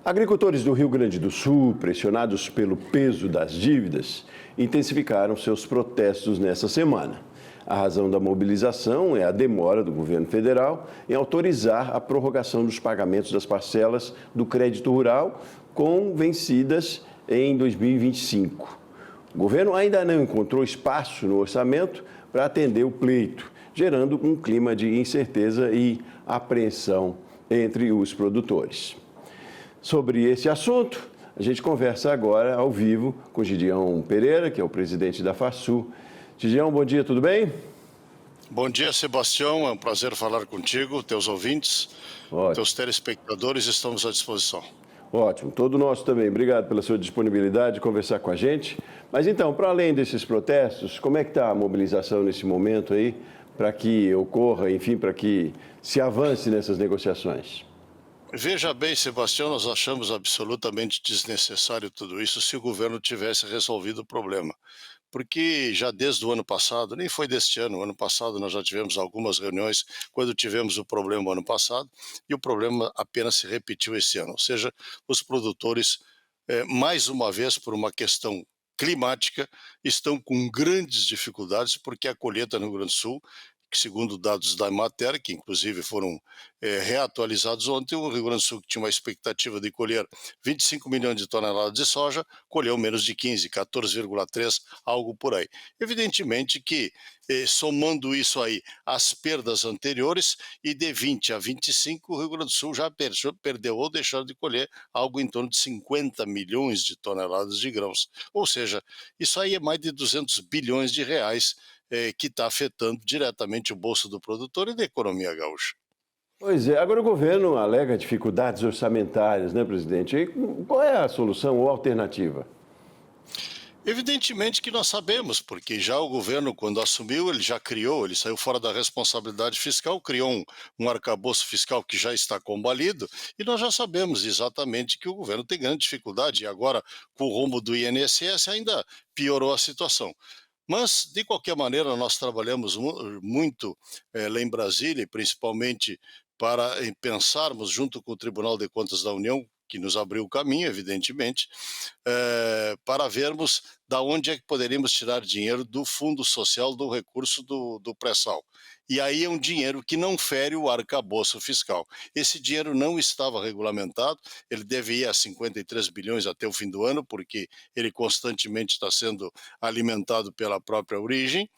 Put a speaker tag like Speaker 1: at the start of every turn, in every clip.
Speaker 1: Agricultores do Rio Grande do Sul, pressionados pelo peso das dívidas, intensificaram seus protestos nesta semana. A razão da mobilização é a demora do governo federal em autorizar a prorrogação dos pagamentos das parcelas do crédito rural com vencidas em 2025. O governo ainda não encontrou espaço no orçamento para atender o pleito, gerando um clima de incerteza e apreensão entre os produtores. Sobre esse assunto, a gente conversa agora ao vivo com Gideão Pereira, que é o presidente da FASU. Gideão, bom dia, tudo bem?
Speaker 2: Bom dia, Sebastião. É um prazer falar contigo, teus ouvintes, teus telespectadores, estamos à disposição.
Speaker 1: Ótimo, todo nosso também. Obrigado pela sua disponibilidade de conversar com a gente. Mas então, para além desses protestos, como é que está a mobilização nesse momento aí, para que ocorra, enfim, para que se avance nessas negociações?
Speaker 2: Veja bem, Sebastião, nós achamos absolutamente desnecessário tudo isso se o governo tivesse resolvido o problema. Porque já desde o ano passado, nem foi deste ano passado nós já tivemos algumas reuniões quando tivemos o problema ano passado e o problema apenas se repetiu esse ano. Ou seja, os produtores, mais uma vez por uma questão climática, estão com grandes dificuldades porque a colheita no Rio Grande do Sul, que segundo dados da Emater, que inclusive foram reatualizados ontem, o Rio Grande do Sul, que tinha uma expectativa de colher 25 milhões de toneladas de soja, colheu menos de 15, 14,3, algo por aí. Evidentemente que, somando isso aí às perdas anteriores, e de 20 a 25, o Rio Grande do Sul já perdeu ou deixou de colher algo em torno de 50 milhões de toneladas de grãos. Ou seja, isso aí é mais de 200 bilhões de reais que está afetando diretamente o bolso do produtor e da economia gaúcha.
Speaker 1: Pois é, agora o governo alega dificuldades orçamentárias, né, presidente? E qual é a solução ou alternativa?
Speaker 2: Evidentemente que nós sabemos, porque já o governo, quando assumiu, ele já criou, ele saiu fora da responsabilidade fiscal, criou um arcabouço fiscal que já está combalido, e nós já sabemos exatamente que o governo tem grande dificuldade, e agora, com o rumo do INSS, ainda piorou a situação. Mas, de qualquer maneira, nós trabalhamos muito lá em Brasília, principalmente para pensarmos, junto com o Tribunal de Contas da União, que nos abriu o caminho, evidentemente, para vermos da onde é que poderíamos tirar dinheiro do Fundo Social do recurso do pré-sal. E aí é um dinheiro que não fere o arcabouço fiscal. Esse dinheiro não estava regulamentado, ele deve ir a 53 bilhões até o fim do ano, porque ele constantemente está sendo alimentado pela própria origem.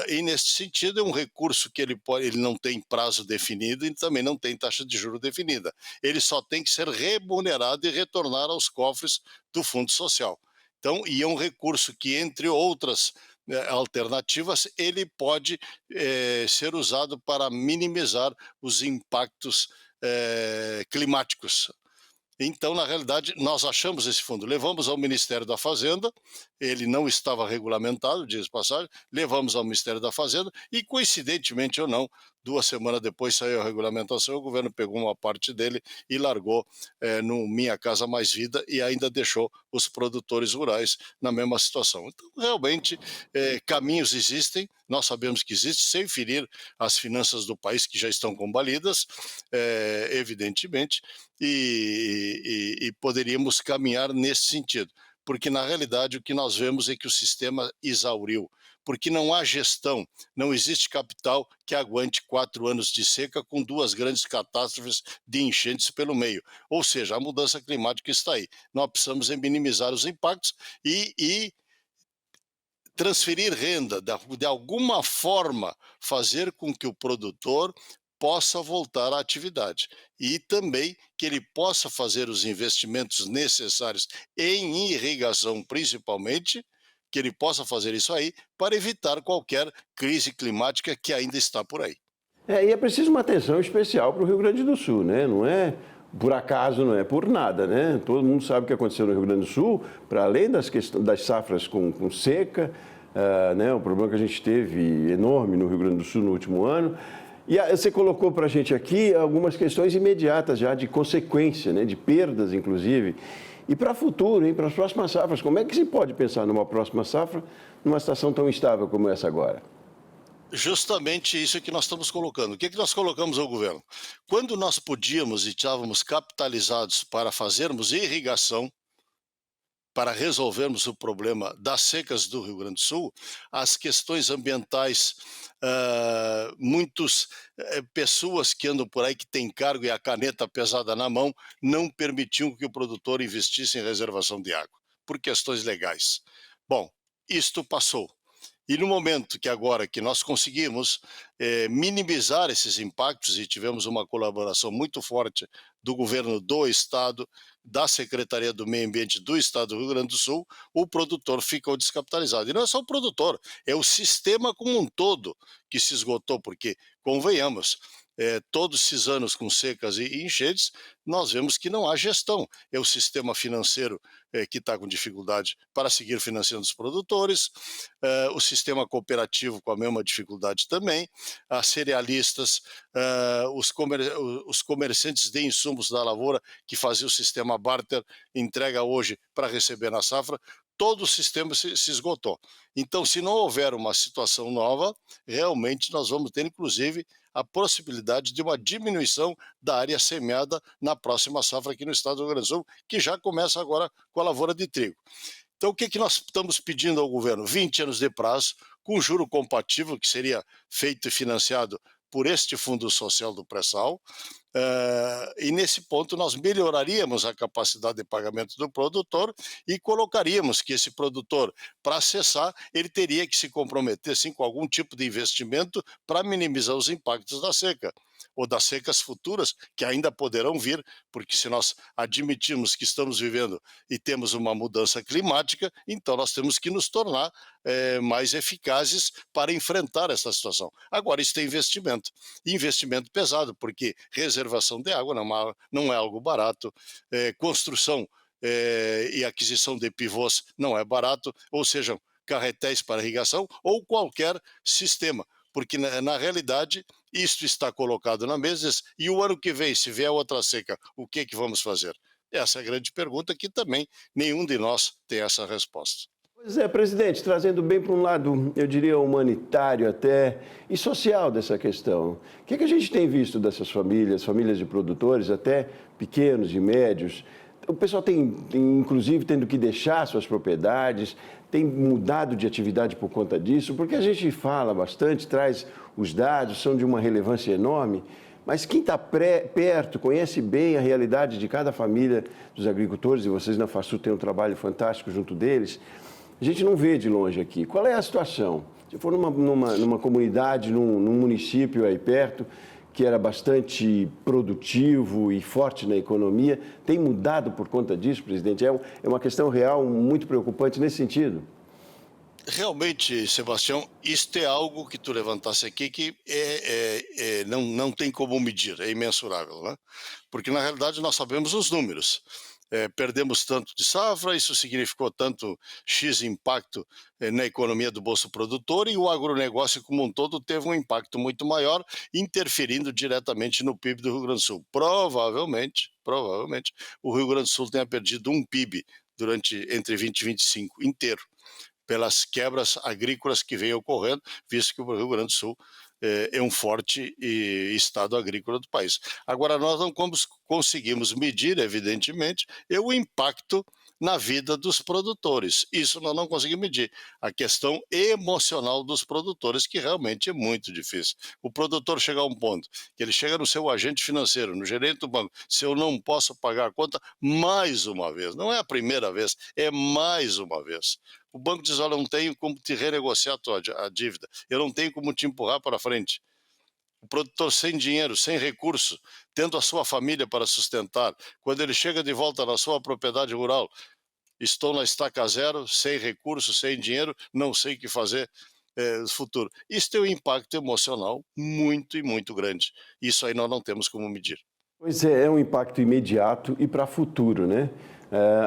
Speaker 2: E nesse sentido é um recurso que ele não tem prazo definido e também não tem taxa de juros definida. Ele só tem que ser remunerado e retornar aos cofres do Fundo Social. Então, e é um recurso que, entre outras alternativas, ele pode ser usado para minimizar os impactos climáticos. Então, na realidade, nós achamos esse fundo, levamos ao Ministério da Fazenda, ele não estava regulamentado, diz passagem, levamos ao Ministério da Fazenda e, coincidentemente ou não, 2 semanas depois saiu a regulamentação, o governo pegou uma parte dele e largou no Minha Casa Mais Vida e ainda deixou os produtores rurais na mesma situação. Então, realmente, caminhos existem, nós sabemos que existem, sem ferir as finanças do país que já estão combalidas, evidentemente, e poderíamos caminhar nesse sentido. Porque, na realidade, o que nós vemos é que o sistema exauriu, porque não há gestão, não existe capital que aguente 4 anos de seca com 2 grandes catástrofes de enchentes pelo meio. Ou seja, a mudança climática está aí. Nós precisamos minimizar os impactos e transferir renda, de alguma forma fazer com que o produtor possa voltar à atividade e também que ele possa fazer os investimentos necessários em irrigação principalmente, que ele possa fazer isso aí para evitar qualquer crise climática que ainda está por aí.
Speaker 1: E é preciso uma atenção especial para o Rio Grande do Sul, né? Não é por acaso, não é por nada, né? Todo mundo sabe o que aconteceu no Rio Grande do Sul, para além das safras com seca, né? O problema que a gente teve enorme no Rio Grande do Sul no último ano. E você colocou para a gente aqui algumas questões imediatas já de consequência, né? De perdas, inclusive. E para o futuro, para as próximas safras, como é que se pode pensar numa próxima safra numa situação tão instável como essa agora?
Speaker 2: Justamente isso que nós estamos colocando. O que nós colocamos ao governo? Quando nós podíamos e estávamos capitalizados para fazermos irrigação, para resolvermos o problema das secas do Rio Grande do Sul, as questões ambientais, muitas pessoas que andam por aí que têm cargo e a caneta pesada na mão, não permitiam que o produtor investisse em reservação de água, por questões legais. Bom, isto passou. E no momento que agora que nós conseguimos minimizar esses impactos e tivemos uma colaboração muito forte do governo do estado, da Secretaria do Meio Ambiente do estado do Rio Grande do Sul, o produtor ficou descapitalizado. E não é só o produtor, é o sistema como um todo que se esgotou, porque, convenhamos, todos esses anos com secas e enchentes, nós vemos que não há gestão. É o sistema financeiro que está com dificuldade para seguir financiando os produtores, o sistema cooperativo com a mesma dificuldade também, as cerealistas, os comerciantes de insumos da lavoura que faziam o sistema barter, entrega hoje para receber na safra, todo o sistema se esgotou. Então, se não houver uma situação nova, realmente nós vamos ter, inclusive, a possibilidade de uma diminuição da área semeada na próxima safra aqui no estado do Rio Grande do Sul, que já começa agora com a lavoura de trigo. Então, o que nós estamos pedindo ao governo? 20 anos de prazo, com juro compatível, que seria feito e financiado por este Fundo Social do Pré-Sal, e nesse ponto nós melhoraríamos a capacidade de pagamento do produtor e colocaríamos que esse produtor, para acessar, ele teria que se comprometer sim, com algum tipo de investimento para minimizar os impactos da seca ou das secas futuras que ainda poderão vir, porque se nós admitirmos que estamos vivendo e temos uma mudança climática, então nós temos que nos tornar mais eficazes para enfrentar essa situação. Agora, isso tem investimento, investimento pesado, porque reservação de água não é algo barato, construção e aquisição de pivôs não é barato, ou seja, carretéis para irrigação ou qualquer sistema, porque na realidade isto está colocado na mesa e o ano que vem, se vier outra seca, o que vamos fazer? Essa é a grande pergunta que também nenhum de nós tem essa resposta.
Speaker 1: Pois é, presidente, trazendo bem para um lado, eu diria, humanitário até, e social dessa questão. O que a gente tem visto dessas famílias de produtores, até pequenos e médios? O pessoal tem, inclusive, tendo que deixar suas propriedades, tem mudado de atividade por conta disso, porque a gente fala bastante, traz os dados, são de uma relevância enorme, mas quem está perto, conhece bem a realidade de cada família dos agricultores, e vocês na FASU têm um trabalho fantástico junto deles, a gente não vê de longe aqui. Qual é a situação? Se for numa comunidade, num município aí perto, que era bastante produtivo e forte na economia, tem mudado por conta disso, presidente? É uma questão real muito preocupante nesse sentido.
Speaker 2: Realmente, Sebastião, isto é algo que tu levantasse aqui que não tem como medir, é imensurável, né? Porque na realidade nós sabemos os números. Perdemos tanto de safra, isso significou tanto X impacto na economia do bolso produtor e o agronegócio como um todo teve um impacto muito maior, interferindo diretamente no PIB do Rio Grande do Sul. Provavelmente, o Rio Grande do Sul tenha perdido um PIB entre 20 e 25 inteiro, pelas quebras agrícolas que vêm ocorrendo, visto que o Rio Grande do Sul é um forte estado agrícola do país. Agora, nós não conseguimos medir, evidentemente, o impacto na vida dos produtores. Isso nós não conseguimos medir. A questão emocional dos produtores, que realmente é muito difícil. O produtor chega a um ponto que ele chega no seu agente financeiro, no gerente do banco, se eu não posso pagar a conta, mais uma vez, não é a primeira vez, é mais uma vez. O banco diz, olha, eu não tenho como te renegociar a dívida, eu não tenho como te empurrar para frente. O produtor sem dinheiro, sem recurso, tendo a sua família para sustentar, quando ele chega de volta na sua propriedade rural, estou na estaca zero, sem recurso, sem dinheiro, não sei o que fazer no futuro. Isso tem um impacto emocional muito e muito grande. Isso aí nós não temos como medir.
Speaker 1: Pois é um impacto imediato e para futuro, né?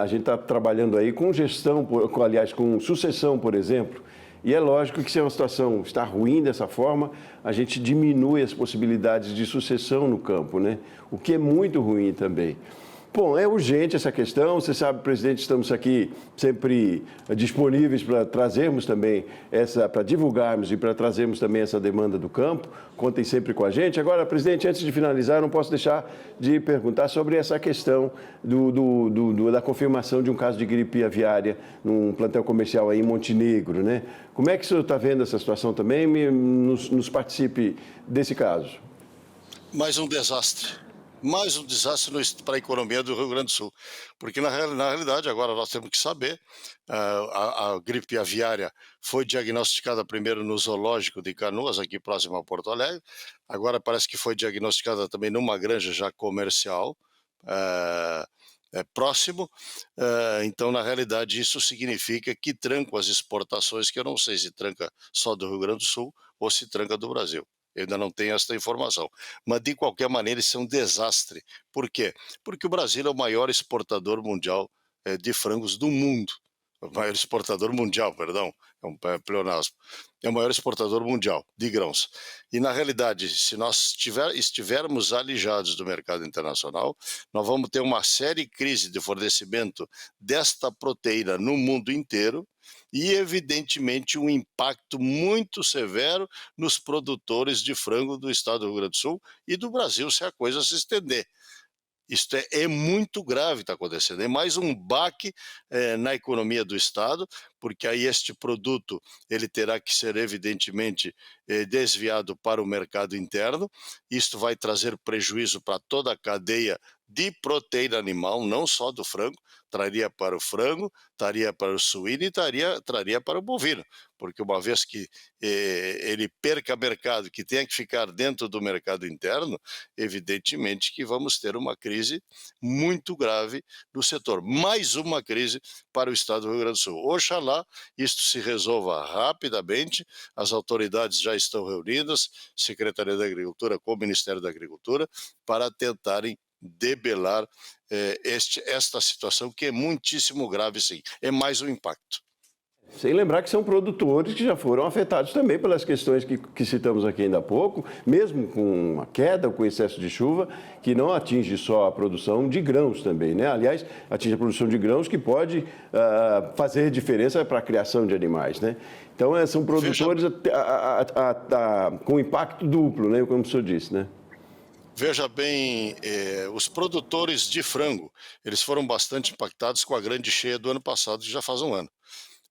Speaker 1: A gente está trabalhando aí com gestão, aliás, com sucessão, por exemplo, e é lógico que se uma situação está ruim dessa forma, a gente diminui as possibilidades de sucessão no campo, né? O que é muito ruim também. Bom, é urgente essa questão. Você sabe, presidente, estamos aqui sempre disponíveis para trazermos também para divulgarmos e para trazermos também essa demanda do campo. Contem sempre com a gente. Agora, presidente, antes de finalizar, não posso deixar de perguntar sobre essa questão da confirmação de um caso de gripe aviária num plantel comercial aí em Montenegro, né? Como é que o senhor está vendo essa situação também? Nos participe desse caso.
Speaker 2: Mais um desastre. Mais um desastre para a economia do Rio Grande do Sul. Porque, na realidade, agora nós temos que saber, a gripe aviária foi diagnosticada primeiro no zoológico de Canoas, aqui próximo a Porto Alegre. Agora parece que foi diagnosticada também numa granja já comercial, próximo. Então, na realidade, isso significa que tranca as exportações, que eu não sei se tranca só do Rio Grande do Sul ou se tranca do Brasil. Eu ainda não tenho essa informação. Mas, de qualquer maneira, isso é um desastre. Por quê? Porque o Brasil é o maior exportador mundial de frangos do mundo. O maior exportador mundial, perdão, é um pleonasmo. É o maior exportador mundial de grãos. E, na realidade, se nós estivermos alijados do mercado internacional, nós vamos ter uma séria crise de fornecimento desta proteína no mundo inteiro, e, evidentemente, um impacto muito severo nos produtores de frango do estado do Rio Grande do Sul e do Brasil, se a coisa se estender. Isto é muito grave, está acontecendo. É mais um baque na economia do Estado, porque aí este produto ele terá que ser, evidentemente, desviado para o mercado interno. Isto vai trazer prejuízo para toda a cadeia de proteína animal, não só do frango, traria para o frango, traria para o suíno e traria para o bovino, porque uma vez que ele perca mercado, que tenha que ficar dentro do mercado interno, evidentemente que vamos ter uma crise muito grave no setor. Mais uma crise para o estado do Rio Grande do Sul. Oxalá isto se resolva rapidamente, as autoridades já estão reunidas, Secretaria da Agricultura com o Ministério da Agricultura, para tentarem debelar esta situação, que é muitíssimo grave, sim. É mais um impacto.
Speaker 1: Sem lembrar que são produtores que já foram afetados também pelas questões que citamos aqui ainda há pouco, mesmo com a queda, com excesso de chuva, que não atinge só a produção de grãos também, né? Aliás, atinge a produção de grãos, que pode fazer diferença para a criação de animais, né? Então, são produtores com impacto duplo, né? Como o senhor disse, né?
Speaker 2: Veja bem, os produtores de frango, eles foram bastante impactados com a grande cheia do ano passado, que já faz um ano.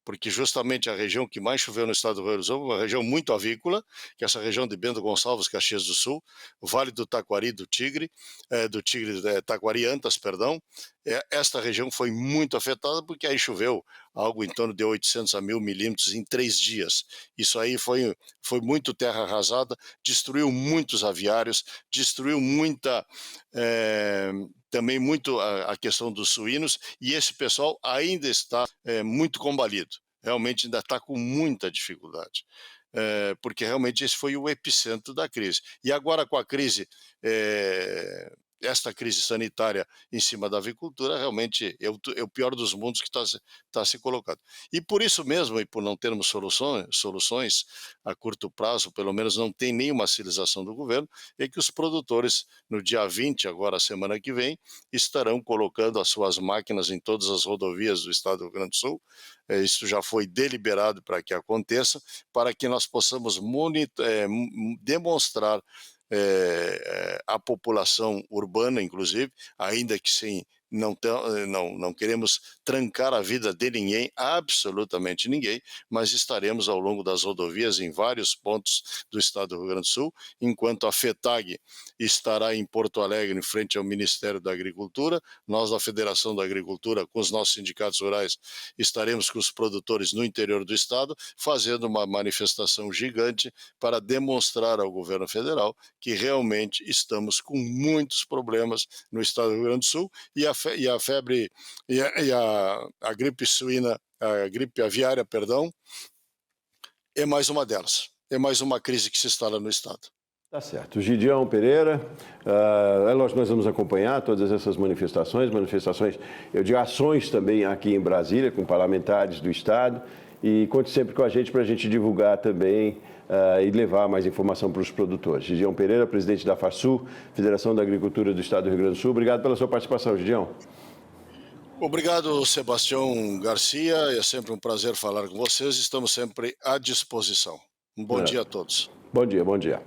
Speaker 2: Porque justamente a região que mais choveu no estado do Rio Grande do Sul, uma região muito avícola, que é essa região de Bento Gonçalves, Caxias do Sul, o Vale do Taquari, Taquari Antas, perdão. Esta região foi muito afetada porque aí choveu algo em torno de 800 a 1.000 milímetros em 3 dias. Isso aí foi muito terra arrasada, destruiu muitos aviários, destruiu também muito a questão dos suínos, e esse pessoal ainda está muito combalido, realmente ainda está com muita dificuldade, porque realmente esse foi o epicentro da crise. E agora com a crise, esta crise sanitária em cima da avicultura, realmente é o pior dos mundos que está se colocando. E por isso mesmo, e por não termos soluções a curto prazo, pelo menos não tem nenhuma sinalização do governo, é que os produtores, no dia 20, agora a semana que vem, estarão colocando as suas máquinas em todas as rodovias do estado do Rio Grande do Sul. Isso já foi deliberado para que aconteça, para que nós possamos demonstrar a população urbana, inclusive, ainda que sim, não queremos trancar a vida de ninguém, absolutamente ninguém, mas estaremos ao longo das rodovias em vários pontos do estado do Rio Grande do Sul, enquanto a FETAG estará em Porto Alegre, em frente ao Ministério da Agricultura. Nós, da Federação da Agricultura, com os nossos sindicatos rurais, estaremos com os produtores no interior do estado, fazendo uma manifestação gigante para demonstrar ao governo federal que realmente estamos com muitos problemas no estado do Rio Grande do Sul, e a febre e a gripe suína, a gripe aviária, perdão, é mais uma delas. É mais uma crise que se instala no estado.
Speaker 1: Tá certo. Gideão Pereira, é lógico, nós vamos acompanhar todas essas manifestações, eu digo ações também aqui em Brasília, com parlamentares do estado, e conte sempre com a gente para a gente divulgar também e levar mais informação para os produtores. Gideão Pereira, presidente da FASU, Federação da Agricultura do Estado do Rio Grande do Sul. Obrigado pela sua participação, Gideão.
Speaker 2: Obrigado, Sebastião Garcia. É sempre um prazer falar com vocês. Estamos sempre à disposição. Um bom dia a todos.
Speaker 1: Bom dia, bom dia.